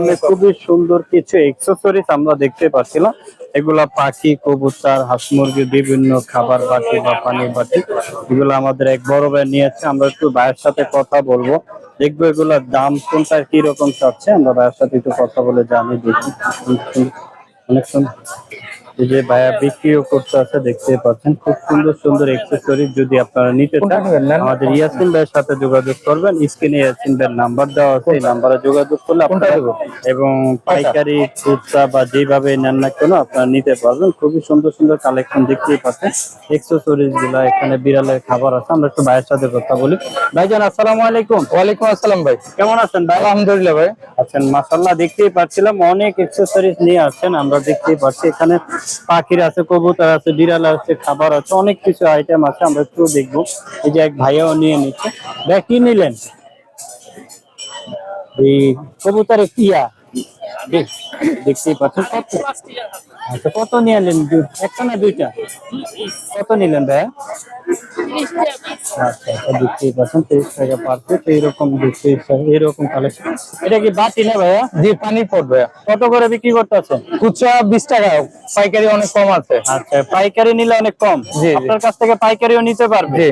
সামনে খুবই সুন্দর কিছু এক্সেসরিজ আমরা দেখতে পাচ্ছিলাম। এগুলা পাখি, কবুতর, হাঁস মুরগির বিভিন্ন খাবার বাটি বা পানির বাটি, এগুলো আমাদের এক বড় ভাই নিয়েছে। আমরা একটু ভাইয়ের সাথে কথা বলবো, দেখবো এগুলোর দাম কোনটা কি রকম চাচ্ছে। আমরা ভাইয়ের সাথে একটু কথা বলে জানি, দেখি। অনেক সুন্দর এই যে ভাইয়া বিক্রিও করতে আছে, দেখতে পাচ্ছেন খুব সুন্দর সুন্দর এক্সেসরিজ। যদি আপনারা নিতে চান আমাদের ইয়াসিন ভাইয়ের সাথে যোগাযোগ করবেন। স্ক্রিনে ইয়াসিন ভাইয়ের নাম্বার দেওয়া আছে, এই নাম্বারে যোগাযোগ করলে আপনারা এবং পাইকারি, খুচরা বা যেভাবে নেন না কেন আপনারা নিতে পারবেন। খুবই সুন্দর সুন্দর কালেকশন দেখতেই পাচ্ছেন এক্সেসরিজ গুলা। এখানে বিড়ালের খাবার আছে। আমরা একটু ভাইয়ের সাথে কথা বলি। ভাইজান আসসালামু আলাইকুম। ওয়ালাইকুম আসসালাম ভাই, কেমন আছেন ভাই? আলহামদুলিল্লাহ ভাই। আছেন, মাশাআল্লাহ। দেখতেই পাচ্ছিলাম অনেক এক্সেসরিজ নিয়ে আসছেন। আমরা দেখতেই পাচ্ছি এখানে পাখির আছে, কবুতর আছে, বিড়াল আছে, খাবার আছে, অনেক কিছু আইটেম আছে। আমরা একটু দেখবো। এই যে এক ভাইয়াও নিয়ে নিচ্ছে। ভাই কি নিলেন? এই কবুতরের টিয়া দেখতেই পাচ্ছেন। আচ্ছা, কত নিয়ে নিলেন? একটা না দুইটা? কত নিলেন ভাইয়া? আচ্ছা, দেখতেই পাচ্ছেন 30 টাকা পার পিস। এইরকম এইরকম কালেকশন। এটা কি বাটি না ভাইয়া? জি, পানির পট ভাইয়া। কত করে বিক্রি করতেছেন? খুচরা 20 টাকা, পাইকারি অনেক কম আছে। আচ্ছা, পাইকারি নিলে অনেক কম। জি, আপনার কাছ থেকে পাইকারিও নিতে পারবে? জি,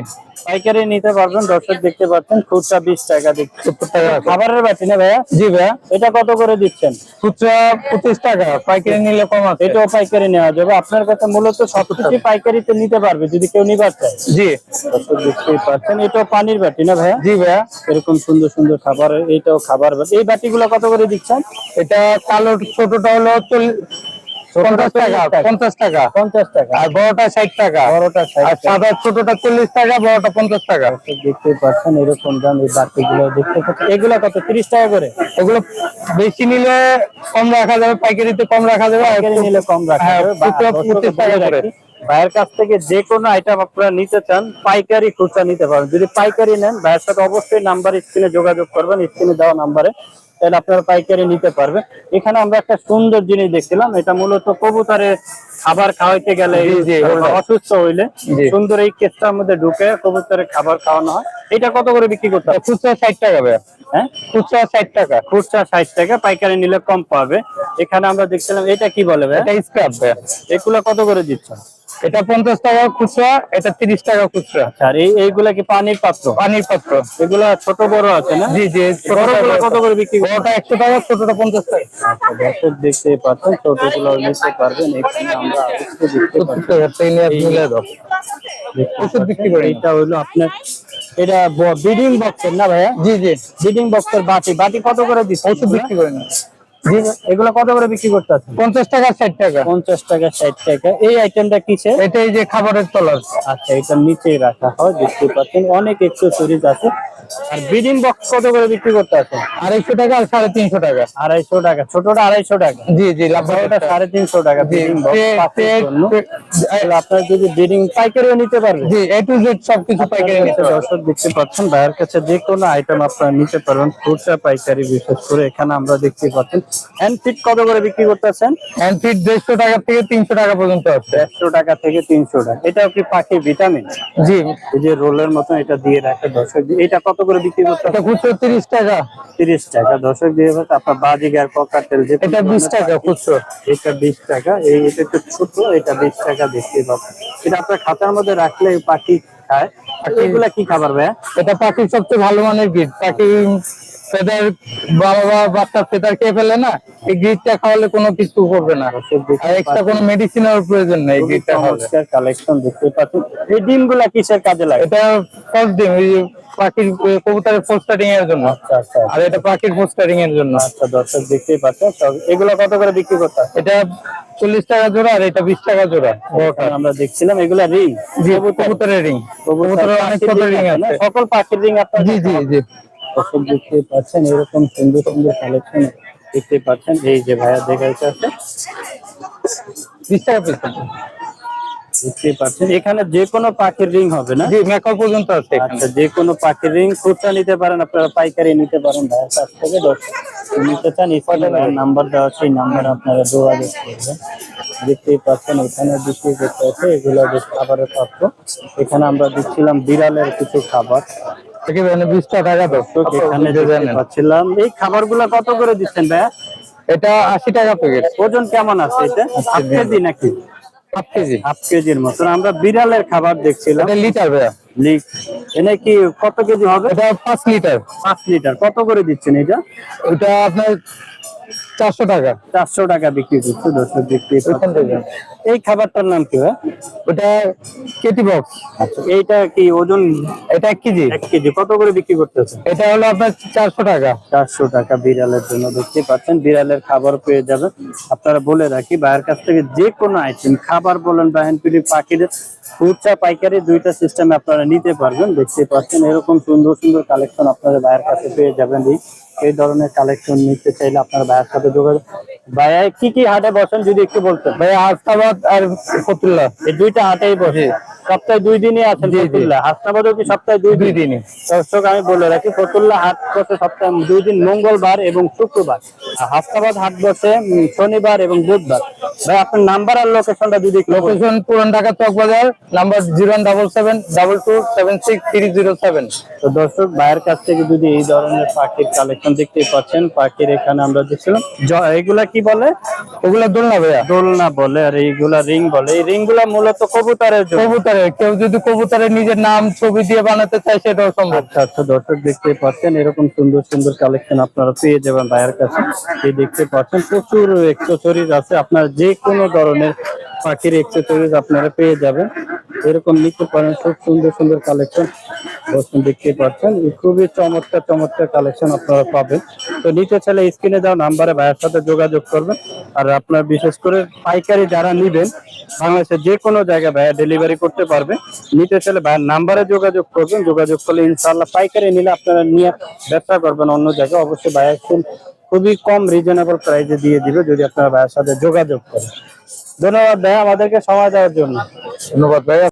পাইকারি নিতে পারবেন। দর্শক দেখতে পাচ্ছেন খুচরা 20 টাকা, 70 টাকা। খাবারের বাটি না ভাইয়া? জি ভাইয়া। এটা কত করে দিচ্ছেন? খুচরা 25 টাকা, পাইকারি নিলে কম আছে। এটাও পাইকারি নেওয়া যাবে। আপনার কাছে মূলত সবকিছু পাইকারিতে নিতে পারবে যদি কেউ নিবার চায়। জি, দর্শক দেখতেই পাচ্ছেন এটাও পানির বাটি না ভাইয়া? জি ভাইয়া। এরকম সুন্দর সুন্দর খাবার, এইটাও খাবার বাটি। এই বাটিগুলো কত করে দিচ্ছেন? এটা কালো ছোটটা হলো 50 টাকা, 50 টাকা, 50 টাকা। আর বড়টা 60 টাকা। বড়টা 60 আর সাদা ছোটটা 40 টাকা, বড়টা 50 টাকা। দেখতে পাচ্ছেন এরকম দাম। এই বাটিগুলো দেখতে পাচ্ছেন, এগুলো কত? 30 টাকা করে। এগুলো বেশি নিলে কম রাখা যাবে, পাইকারিতে কম রাখা যাবে। পাইকারি নিলে কম রাখা যাবে। 25 টাকা করে। ভাইয়ের কাছ থেকে যে কোনো আইটেম আপনারা নিতে চান পাইকারি, খুচরা নিতে পারবেন। যদি পাইকারি নেন ভাইয়ের সাথে অবশ্যই নাম্বার স্ক্রিনে যোগাযোগ করবেন, স্ক্রিনে দেওয়া নাম্বারে, তাহলে আপনারা পাইকারি নিতে পারবেন। এখানে আমরা একটা সুন্দর জিনিস দেখছিলাম, এটা মূলত কবুতরের খাবার খাওয়াইতে গেলে, অসুস্থ হইলে সুন্দর এই কেসটার মধ্যে ঢুকে কবুতরের খাবার খাওয়ানো হয়। এটা কত করে বিক্রি করতে হবে? খুচরা 60 টাকা ভাইয়া। হ্যাঁ, খুচরা 60 টাকা। খুচরা 60 টাকা, পাইকারি নিলে কম পাবে। এখানে আমরা দেখছিলাম, এটা কি বলে ভাই? এটা স্ক্র্যাপ ভাইয়া। এগুলা কত করে দিচ্ছ? এটা 50 টাকা খুচরা, এটা 30 টাকা খুচরা। আর এইগুলা কি পানির পাত্র? পানির পাত্র। এগুলা ছোট বড় আছে না? জি জি, বড়গুলো কত করে বিক্রি? বড়টা 100 টাকা, ছোটটা 50 টাকা। আচ্ছা, দর্শক দেখতে পাচ্ছেন ছোটগুলো নিতে পারবেন। এখানে আমরা ওষুধ বিক্রি করি। এটা হলো আপনার, এটা ব্রিডিং বক্সের না ভাইয়া? জি জি, ব্রিডিং বক্সের বাটি। বাটি কত করে দিচ্ছে? ওষুধ বিক্রি করি না। এগুলো কত করে বিক্রি করতে আছে? 50 টাকা, 60 টাকা। 50 টাকা, 60 টাকা। এই আইটেমটা কিসের? এটা এই যে খাবারের তলার। আচ্ছা, এটা নিচেই রাখা হয়, দেখতে পাচ্ছেন অনেক এক্সেসরিজ আছে। আর ব্রিডিং বক্স কত করে বিক্রি করতে আছে? 250 টাকা আর 350 টাকা। 250 টাকা। ছোটটা 250 টাকা। জি জি, বড়টা 350 টাকা। ব্রিডিং বক্স আপনার যদি ব্রিডিং পাইকারিও নিতে পারবেন। জি, এ টু জেড সবকিছু পাইকারি নিতে পারবেন। দর্শক দেখতে পাচ্ছেন ভাইয়ের কাছে যে কোনো আইটেম আপনারা নিতে পারবেন, খুচরা পাইকারি বিশেষ করে। এখানে আমরা দেখতে পাচ্ছেন হ্যান্ড ফিট কত করে বিক্রি করতেছেন? হ্যান্ড ফিট 150 টাকা থেকে 300 টাকা পর্যন্ত আছে। 150 টাকা থেকে 300 টাকা। এটা কি পাখির ভিটামিন? জি, এই যে রোলের মতন এটা দিয়ে রাখে। দর্শক এটা কত করে বিক্রি করতে? এটা খুচরা 30 টাকা। 30 টাকা। দর্শক দিয়ে আপনার বাজিগার, ককাটেল, যে এটা 20 টাকা খুচরা। এটা 20 টাকা। এটা একটু ছোট, এটা 20 টাকা দেখতে পাবেন। এটা আপনার খাতার মধ্যে রাখলে পাখি খায়। এগুলা কি খাবার ভাই? এটা পাখির সবচেয়ে ভালো মানের গ্রিড। পাখি ফেদার, বাচ্চা ফেদার খেয়ে ফেলে না, এই গ্রিডটা খাওয়ালে কোনো কিছু করবে না। আর এক্সট্রা কোনো মেডিসিনের প্রয়োজন নেই গ্রিডটা খাওয়ালে। কালেকশন দেখতে পাচ্ছেন। এই ডিমগুলা কিসের কাজে লাগে? এটা ফার্স্ট ডিম, এই পাখির কবুতরের ফোস্টারিং এর জন্য। আচ্ছা আচ্ছা। আর এটা পাখির ফোস্টারিং এর জন্য। আচ্ছা, দর্শক দেখতেই পাচ্ছেন। এগুলো কত করে বিক্রি করতে? এটা 40 টাকা জোড়া, আর এটা 20 টাকা জোড়া। আমরা দেখছিলাম এগুলা রিং। জি, কবুতরের রিং। কবুতরের অনেক ছোট রিং আছে। সকল পাখির রিং আপনার? জি জি জি, দর্শক দেখতে পাচ্ছেন এরকম সুন্দর সুন্দর কালেকশন দেখতে পাচ্ছেন। এই যে ভাইয়া দেখাইতে আছে 20 টাকা পিস। দেখতে পাচ্ছেন এখানে যে কোনো পাখির রিং হবে না? জি, মেকআপ পর্যন্ত আছে। আচ্ছা, যে কোনো পাখির রিং খুচরা নিতে পারেন আপনারা, পাইকারি নিতে পারেন ভাইয়ের কাছ থেকে। দর্শক নিতে চান নাম্বার দেওয়া আছে, এই নাম্বারে আপনারা যোগাযোগ করবেন। দেখতেই পাচ্ছেন এখানে বিক্রি করতে আছে এগুলো বেশ খাবারের পাত্র। এখানে আমরা দিচ্ছিলাম বিড়ালের কিছু খাবার। 20 টাকা। দর্শক এখানে দেখতে পাচ্ছিলাম এই খাবারগুলো কত করে দিচ্ছেন ভাইয়া? এটা 80 টাকা প্যাকেট, ওজন কেমন আছে এটা? হাফ কেজি নাকি? Half KG. হাফ কেজির মতন। আমরা বিড়ালের খাবার দেখছিলাম, এটা লিটার ভাইয়া, লিক। এনে কি কত কেজি হবে? এটা 5 লিটার। 5 লিটার। কত করে দিচ্ছেন এটা? এটা আপনার 400 টাকা। 400 টাকা বিক্রি করছে দর্শক, দেখতে ওইখান থেকে। এই খাবারটার নাম কি ভাই? ওটা কেটি বক্স। আচ্ছা, এইটা কি ওজন? এটা 1 কেজি। 1 কেজি। কত করে বিক্রি করতেছে? এটা হলো আপনার 400 টাকা। 400 টাকা বিড়ালের জন্য। দেখতে পাচ্ছেন বিড়ালের খাবার পেয়ে যাবেন। আপনারা বলে রাখি, ভাইয়ের কাছ থেকে যে কোনো আইটেম, খাবার বলেন বা হ্যান্ডপিডি পাখিদের খুচরা পাইকারি দুইটা সিস্টেমে আপনারা নিতে পারবেন। দেখতে পাচ্ছেন এরকম সুন্দর সুন্দর কালেকশন আপনারা ভাইয়ের কাছে পেয়ে যাবেন। এই ধরনের কালেকশন নিতে চাইলে আপনারা ভাইয়ের সাথে যোগাযোগ। ভাইয়া কি কি হাটে বসেন যদি একটু বলতেন? ভাইয়া হাসনাবাদ আর ফতুল্লা, এই দুইটা হাটেই বসে। সপ্তাহে 2 দিনই আছেন ফতুল্লা? হাসনাবাদও কি সপ্তাহে 2 2 দিন? দিনই। দর্শক আমি বলে রাখি, ফতুল্লা হাট বসে সপ্তাহে 2 দিন, মঙ্গলবার এবং শুক্রবার। আর হাসনাবাদ হাট বসে শনিবার এবং বুধবার। ভাই আপনার নাম্বার আর লোকেশনটা যদি একটু বলেন। লোকেশন পুরান ঢাকা চক বাজার, নাম্বার 077722307। তো দর্শক ভাইয়ের কাছ থেকে যদি এই ধরনের পাখির কালেকশন দেখতে পাচ্ছেন, পাখির এখানে আমরা দেখছিলাম এগুলা কি বলে? ওগুলা দোলনা ভাইয়া, দোলনা বলে, আর এইগুলা রিং বলে। এই রিং গুলা মূলত কবুতরের জন্য। কবুতরের, কেউ যদি কবুতরের নিজের নাম ছবি দিয়ে বানাতে চায় সেটাও সম্ভব। আচ্ছা আচ্ছা, দর্শক দেখতে পাচ্ছেন এরকম সুন্দর সুন্দর কালেকশন আপনারা পেয়ে যাবেন ভাইয়ের কাছে। এই দেখতে পাচ্ছেন প্রচুর অ্যাক্সেসরিজ আছে, আপনার যে কোনো ধরনের পাখির অ্যাক্সেসরিজ আপনারা পেয়ে যাবেন। এরকম নিতে পারেন, খুব সুন্দর সুন্দর কালেকশন দেখতে পাচ্ছেন। খুবই চমৎকার চমৎকার কালেকশন আপনারা পাবেন। তো নিতে চাইলে স্ক্রিনে দেওয়া নাম্বারে ভাইয়ের সাথে যোগাযোগ করবেন। আর আপনার বিশেষ করে পাইকারি যারা নিবেন, বাংলাদেশের যে কোনো জায়গায় ভাইয়া ডেলিভারি করতে পারবে। নিতে চাইলে ভাইয়ের নাম্বারে যোগাযোগ করবেন। যোগাযোগ করলে ইনশাআল্লাহ পাইকারি নিলে আপনারা নিয়ে ব্যবসা করবেন অন্য জায়গায়, অবশ্যই ভাইয়া খুবই কম রিজনেবল প্রাইসে দিয়ে দিবে যদি আপনারা ভাইয়ের সাথে যোগাযোগ করেন। ধন্যবাদ ভাইয়া আমাদেরকে সময় দেওয়ার জন্য। ধন্যবাদ ভাইয়া।